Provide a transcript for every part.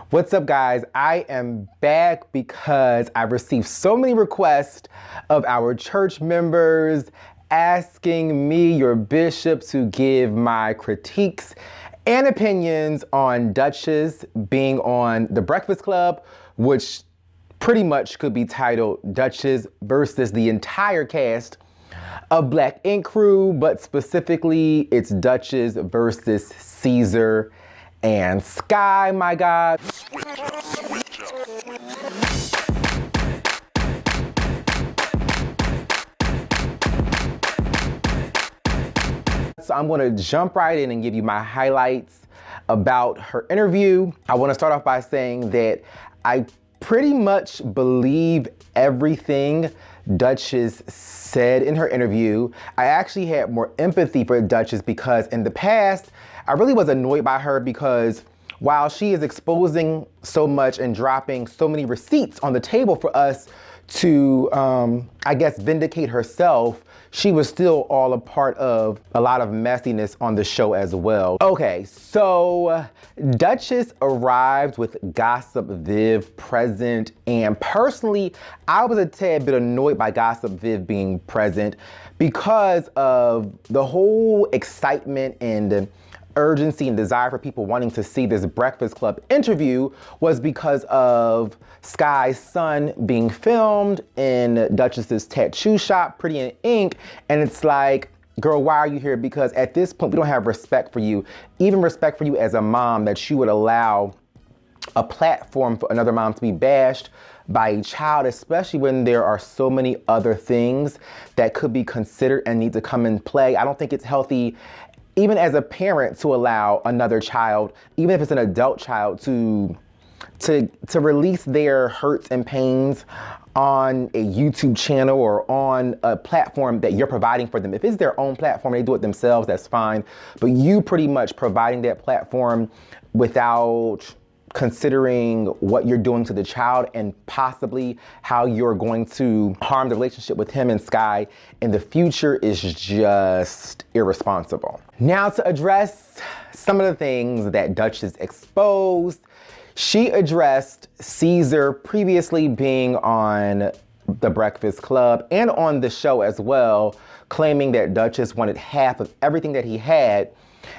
What's up, guys? I am back because I received so many requests of our church members asking me, your bishop, to give my critiques and opinions on Dutchess being on The Breakfast Club, which pretty much could be titled Dutchess versus the entire cast of Black Ink Crew, but specifically it's Dutchess versus Ceaser and Sky, my God. So I'm gonna jump right in and give you my highlights about her interview. I wanna start off by saying that I pretty much believe everything Dutchess said in her interview. I actually had more empathy for Dutchess because in the past, I really was annoyed by her because while she is exposing so much and dropping so many receipts on the table for us to, I guess, vindicate herself, she was still all a part of a lot of messiness on the show as well. Okay, so Dutchess arrived with Gossip Viv present, and personally, I was a tad bit annoyed by Gossip Viv being present because of the whole excitement and urgency and desire for people wanting to see this Breakfast Club interview was because of Sky's son being filmed in Dutchess's tattoo shop, Pretty in Ink, and it's like, girl, why are you here? Because at this point, we don't have respect for you, even respect for you as a mom, that you would allow a platform for another mom to be bashed by a child, especially when there are so many other things that could be considered and need to come in play. I don't think it's healthy, even as a parent, to allow another child, even if it's an adult child, to release their hurts and pains on a YouTube channel or on a platform that you're providing for them. If it's their own platform, they do it themselves, that's fine. But you pretty much providing that platform without considering what you're doing to the child and possibly how you're going to harm the relationship with him and Sky in the future is just irresponsible. Now, to address some of the things that Dutchess exposed, she addressed Ceaser previously being on The Breakfast Club and on the show as well, claiming that Dutchess wanted half of everything that he had.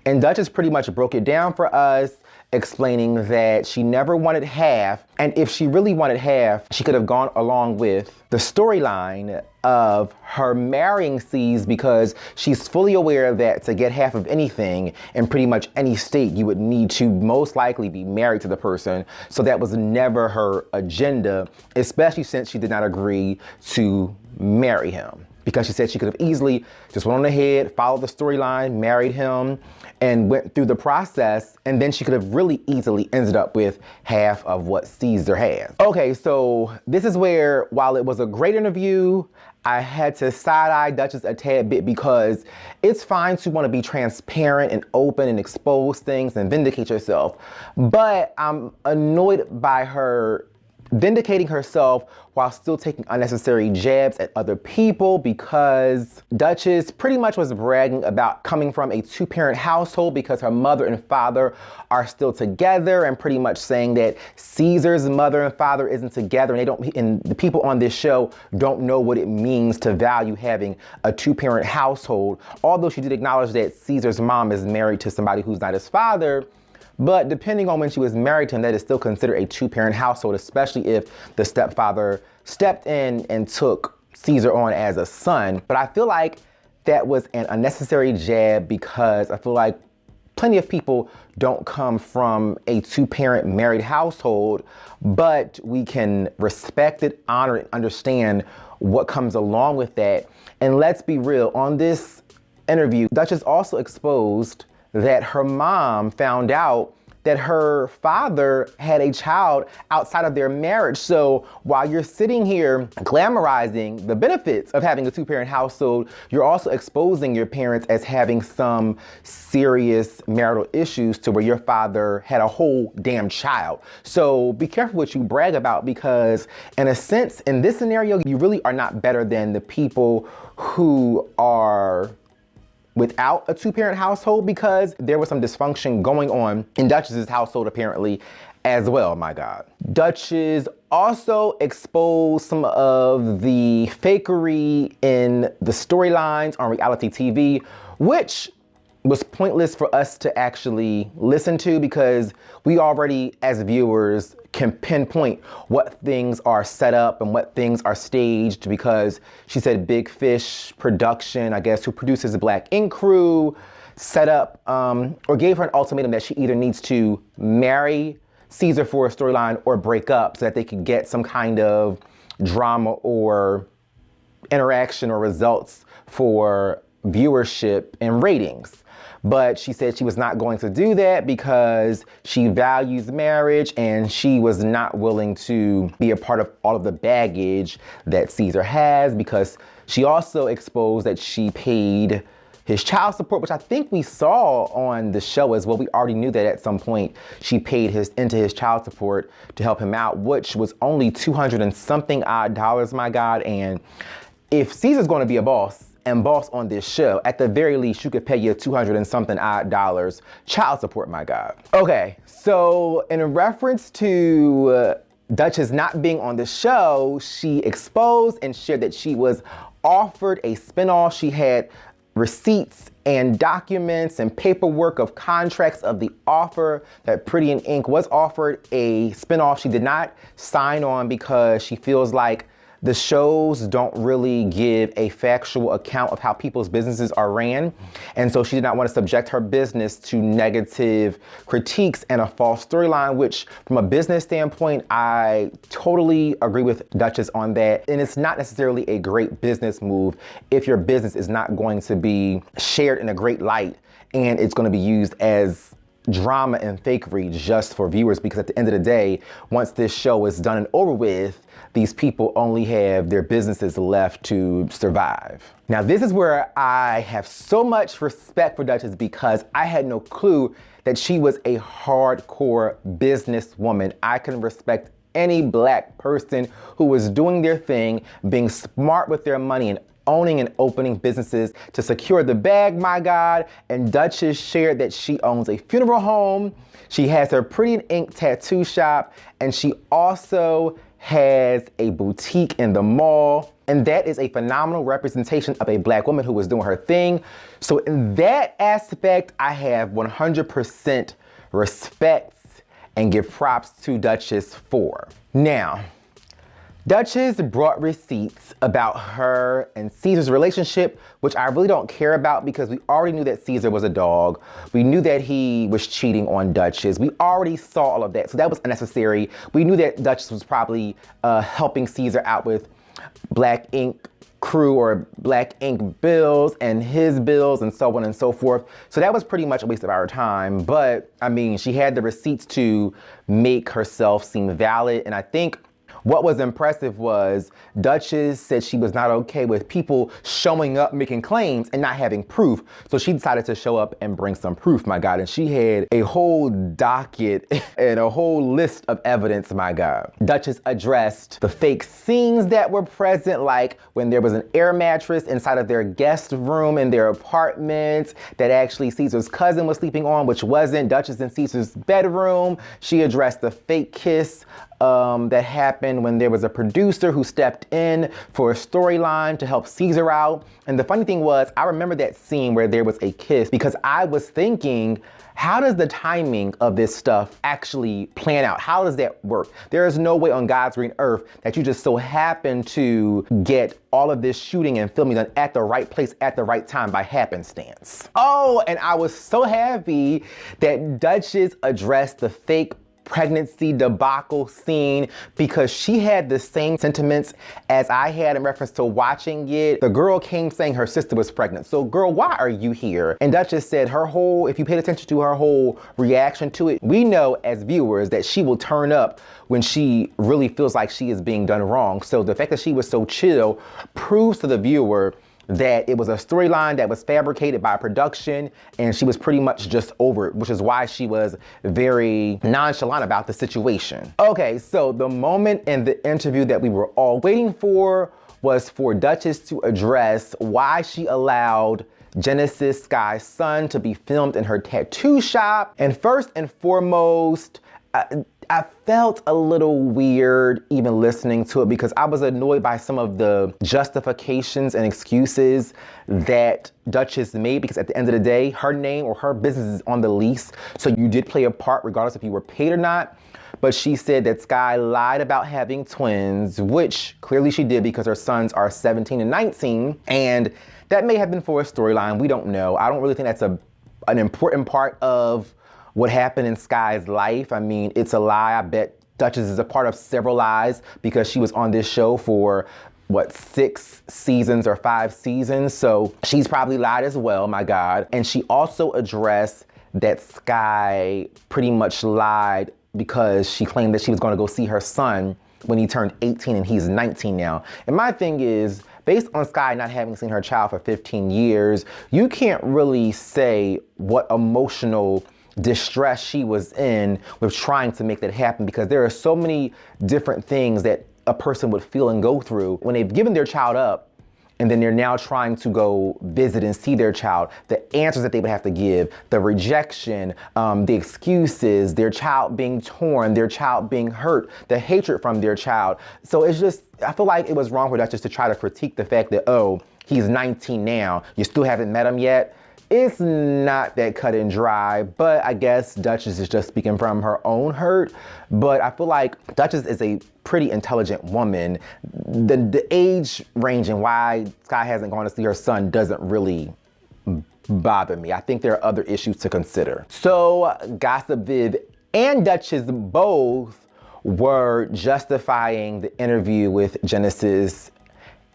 And Dutchess pretty much broke it down for us, explaining that she never wanted half, and if she really wanted half, she could have gone along with the storyline of her marrying Cease, because she's fully aware that to get half of anything in pretty much any state, you would need to most likely be married to the person. So that was never her agenda, especially since she did not agree to marry him, because she said she could have easily just went on ahead, followed the storyline, married him, and went through the process, and then she could have really easily ended up with half of what Ceaser has. Okay, so this is where, while it was a great interview, I had to side-eye Dutchess a tad bit, because it's fine to want to be transparent and open and expose things and vindicate yourself, but I'm annoyed by her vindicating herself while still taking unnecessary jabs at other people, because Dutchess pretty much was bragging about coming from a two-parent household because her mother and father are still together, and pretty much saying that Ceaser's mother and father isn't together, and the people on this show don't know what it means to value having a two-parent household. Although she did acknowledge that Ceaser's mom is married to somebody who's not his father, but depending on when she was married to him, that is still considered a two-parent household, especially if the stepfather stepped in and took Ceaser on as a son. But I feel like that was an unnecessary jab, because I feel like plenty of people don't come from a two-parent married household, but we can respect it, honor it, understand what comes along with that. And let's be real, on this interview, Dutchess also exposed that her mom found out that her father had a child outside of their marriage. So while you're sitting here glamorizing the benefits of having a two-parent household, you're also exposing your parents as having some serious marital issues to where your father had a whole damn child. So be careful what you brag about, because in a sense, in this scenario, you really are not better than the people who are without a two-parent household, because there was some dysfunction going on in Dutchess's household apparently, as well, my God. Dutchess also exposed some of the fakery in the storylines on reality TV, which was pointless for us to actually listen to because we already, as viewers, can pinpoint what things are set up and what things are staged because she said Big Fish Production, I guess, who produces the Black Ink Crew, set up or gave her an ultimatum that she either needs to marry Ceaser for a storyline or break up so that they could get some kind of drama or interaction or results for viewership and ratings. But she said she was not going to do that because she values marriage and she was not willing to be a part of all of the baggage that Ceaser has, because she also exposed that she paid his child support, which I think we saw on the show as well. We already knew that at some point she paid into his child support to help him out, which was only 200 and something odd dollars, my God. And if Ceaser's going to be a boss and boss on this show, at the very least, you could pay you 200 and something odd dollars child support, my God. Okay, so in reference to Dutchess not being on the show, she exposed and shared that she was offered a spinoff. She had receipts and documents and paperwork of contracts of the offer that Pretty in Ink was offered a spinoff. She did not sign on because she feels like the shows don't really give a factual account of how people's businesses are ran. And so she did not want to subject her business to negative critiques and a false storyline, which from a business standpoint, I totally agree with Dutchess on that. And it's not necessarily a great business move if your business is not going to be shared in a great light and it's going to be used as drama and fakery just for viewers, because at the end of the day, once this show is done and over with, these people only have their businesses left to survive. Now, this is where I have so much respect for Dutchess, because I had no clue that she was a hardcore businesswoman. I can respect any Black person who was doing their thing, being smart with their money and owning and opening businesses to secure the bag, my God. And Dutchess shared that she owns a funeral home, she has her Pretty in Ink tattoo shop, and she also has a boutique in the mall. And that is a phenomenal representation of a Black woman who was doing her thing. So in that aspect, I have 100% respect and give props to Dutchess for. Now, Dutchess brought receipts about her and Ceaser's relationship, which I really don't care about because we already knew that Ceaser was a dog. We knew that he was cheating on Dutchess. We already saw all of that, so that was unnecessary. We knew that Dutchess was probably helping Ceaser out with Black Ink Crew or Black Ink bills and his bills and so on and so forth. So that was pretty much a waste of our time. But I mean, she had the receipts to make herself seem valid, and I think what was impressive was Dutchess said she was not okay with people showing up making claims and not having proof. So she decided to show up and bring some proof, my God. And she had a whole docket and a whole list of evidence, my God. Dutchess addressed the fake scenes that were present, like when there was an air mattress inside of their guest room in their apartment that actually Ceaser's cousin was sleeping on, which wasn't Dutchess and Ceaser's bedroom. She addressed the fake kiss that happened when there was a producer who stepped in for a storyline to help Ceaser out. And the funny thing was, I remember that scene where there was a kiss because I was thinking, how does the timing of this stuff actually plan out? How does that work? There is no way on God's green earth that you just so happen to get all of this shooting and filming done at the right place at the right time by happenstance. Oh, and I was so happy that Dutchess addressed the fake pregnancy debacle scene because she had the same sentiments as I had in reference to watching it. The girl came saying her sister was pregnant. So girl, why are you here? And Dutchess said if you paid attention to her whole reaction to it, we know as viewers that she will turn up when she really feels like she is being done wrong. So the fact that she was so chill proves to the viewer that it was a storyline that was fabricated by production and she was pretty much just over it, which is why she was very nonchalant about the situation. Okay, so the moment in the interview that we were all waiting for was for Dutchess to address why she allowed Genesis Sky's son to be filmed in her tattoo shop. And first and foremost, I felt a little weird even listening to it because I was annoyed by some of the justifications and excuses that Dutchess made, because at the end of the day, her name or her business is on the lease. So you did play a part regardless if you were paid or not. But she said that Sky lied about having twins, which clearly she did because her sons are 17 and 19. And that may have been for a storyline. We don't know. I don't really think that's an important part of what happened in Sky's life. I mean, it's a lie. I bet Dutchess is a part of several lies because she was on this show for, what, 6 seasons or 5 seasons? So she's probably lied as well, my God. And she also addressed that Sky pretty much lied because she claimed that she was gonna go see her son when he turned 18 and he's 19 now. And my thing is, based on Sky not having seen her child for 15 years, you can't really say what emotional distress she was in with trying to make that happen, because there are so many different things that a person would feel and go through when they've given their child up and then they're now trying to go visit and see their child, the answers that they would have to give, the rejection, the excuses, their child being torn, their child being hurt, the hatred from their child. So it's just, I feel like it was wrong for Dutchess to try to critique the fact that, oh, he's 19 now, you still haven't met him yet. It's not that cut and dry, but I guess Dutchess is just speaking from her own hurt. But I feel like Dutchess is a pretty intelligent woman. The age range and why Sky hasn't gone to see her son doesn't really bother me. I think there are other issues to consider. So Gossip Viv and Dutchess both were justifying the interview with Genesis,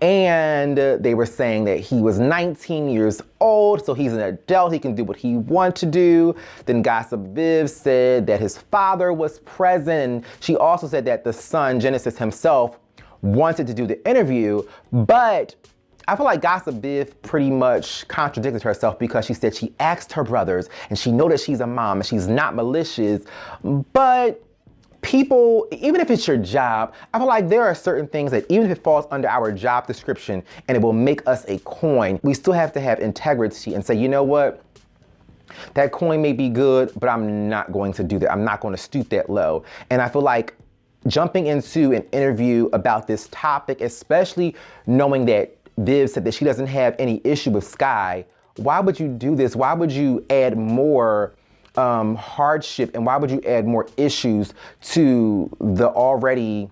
and they were saying that he was 19 years old, so he's an adult, he can do what he wants to do. Then Gossip Viv said that his father was present, and she also said that the son, Genesis himself, wanted to do the interview, but I feel like Gossip Viv pretty much contradicted herself because she said she asked her brothers, and she knows that she's a mom and she's not malicious, but people, even if it's your job, I feel like there are certain things that even if it falls under our job description and it will make us a coin, we still have to have integrity and say, you know what? That coin may be good, but I'm not going to do that. I'm not going to stoop that low. And I feel like jumping into an interview about this topic, especially knowing that Viv said that she doesn't have any issue with Sky, why would you do this? Why would you add more hardship, and why would you add more issues to the already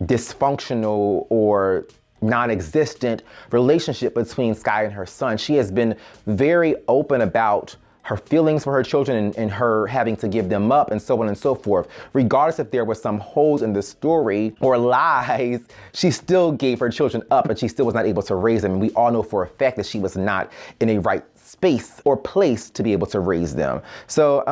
dysfunctional or non-existent relationship between Sky and her son? She has been very open about her feelings for her children and her having to give them up and so on and so forth. Regardless if there were some holes in the story or lies, she still gave her children up and she still was not able to raise them. And we all know for a fact that she was not in a right space or place to be able to raise them. So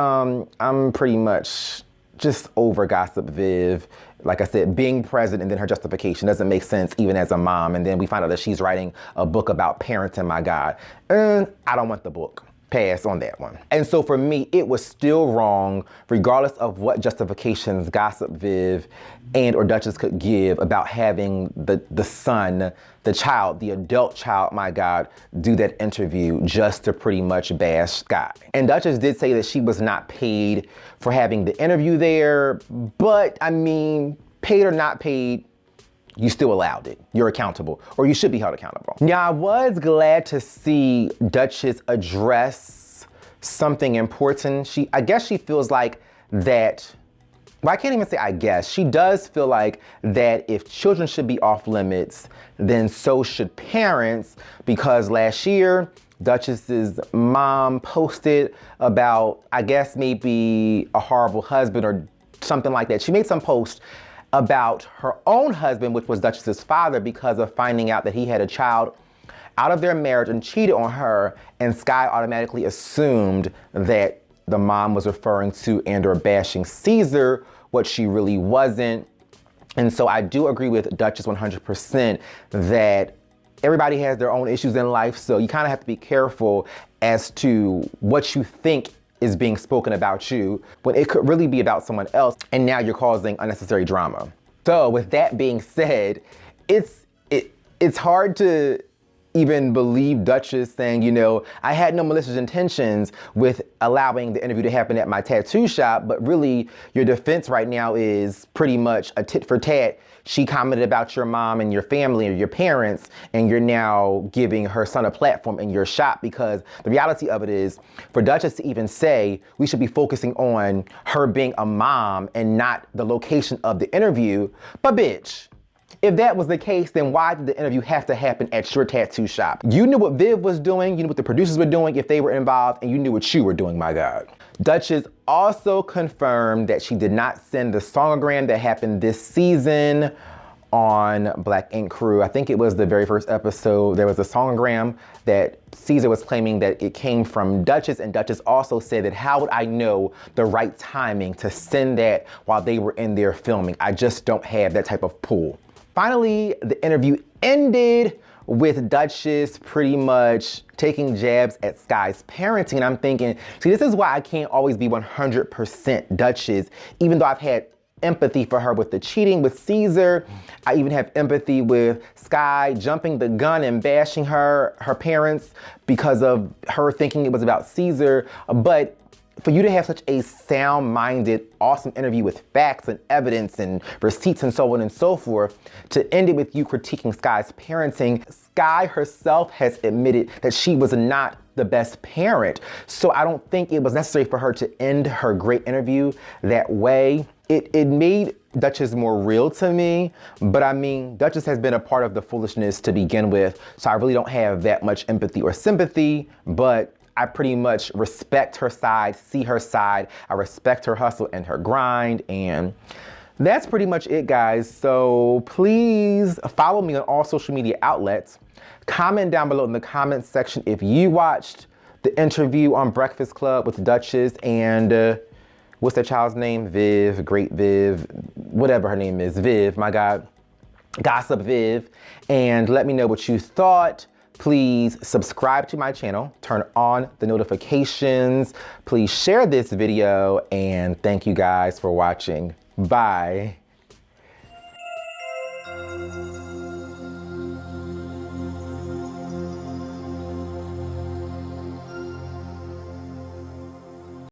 I'm pretty much just over Gossip Viv. Like I said, being present and then her justification doesn't make sense even as a mom. And then we find out that she's writing a book about parenting, my God. And I don't want the book. Pass on that one. And so for me, it was still wrong, regardless of what justifications Gossip Viv and or Dutchess could give about having the son, the child, the adult child, my God, do that interview just to pretty much bash Sky. And Dutchess did say that she was not paid for having the interview there, but I mean, paid or not paid, you still allowed it. You're accountable, or you should be held accountable. Now, I was glad to see Dutchess address something important. I guess she feels like that, well, I can't even say I guess. She does feel like that if children should be off limits, then so should parents, because last year, Dutchess's mom posted about, I guess maybe a horrible husband or something like that. She made some post about her own husband, which was Dutchess's father, because of finding out that he had a child out of their marriage and cheated on her, and Sky automatically assumed that the mom was referring to and or bashing Ceaser, what she really wasn't. And so I do agree with Dutchess 100% that everybody has their own issues in life, so you kind of have to be careful as to what you think is being spoken about you when it could really be about someone else, and now you're causing unnecessary drama. So with that being said, it's hard to even believe Dutchess saying, you know, I had no malicious intentions with allowing the interview to happen at my tattoo shop, but really your defense right now is pretty much a tit for tat. She commented about your mom and your family or your parents, and you're now giving her son a platform in your shop, because the reality of it is, for Dutchess to even say we should be focusing on her being a mom and not the location of the interview, but bitch, if that was the case, then why did the interview have to happen at your tattoo shop? You knew what Viv was doing, you knew what the producers were doing if they were involved, and you knew what you were doing, my God. Dutchess also confirmed that she did not send the songogram that happened this season on Black Ink Crew. I think it was the very first episode. There was a songogram that Ceaser was claiming that it came from Dutchess, and Dutchess also said that how would I know the right timing to send that while they were in there filming? I just don't have that type of pull. Finally, the interview ended with Dutchess pretty much taking jabs at Sky's parenting. And I'm thinking, see, this is why I can't always be 100% Dutchess, even though I've had empathy for her with the cheating with Ceaser. I even have empathy with Sky jumping the gun and bashing her parents because of her thinking it was about Ceaser. But for you to have such a sound-minded, awesome interview with facts and evidence and receipts and so on and so forth, to end it with you critiquing Sky's parenting, Sky herself has admitted that she was not the best parent. So I don't think it was necessary for her to end her great interview that way. It made Dutchess more real to me, but I mean, Dutchess has been a part of the foolishness to begin with, so I really don't have that much empathy or sympathy, but I pretty much respect her side, see her side. I respect her hustle and her grind, and that's pretty much it, guys. So please follow me on all social media outlets. Comment down below in the comments section if you watched the interview on Breakfast Club with Dutchess and what's that child's name? Viv, Great Viv, whatever her name is, Viv, my God, Gossip Viv, and let me know what you thought. Please subscribe to my channel, turn on the notifications, please share this video, and thank you guys for watching. Bye.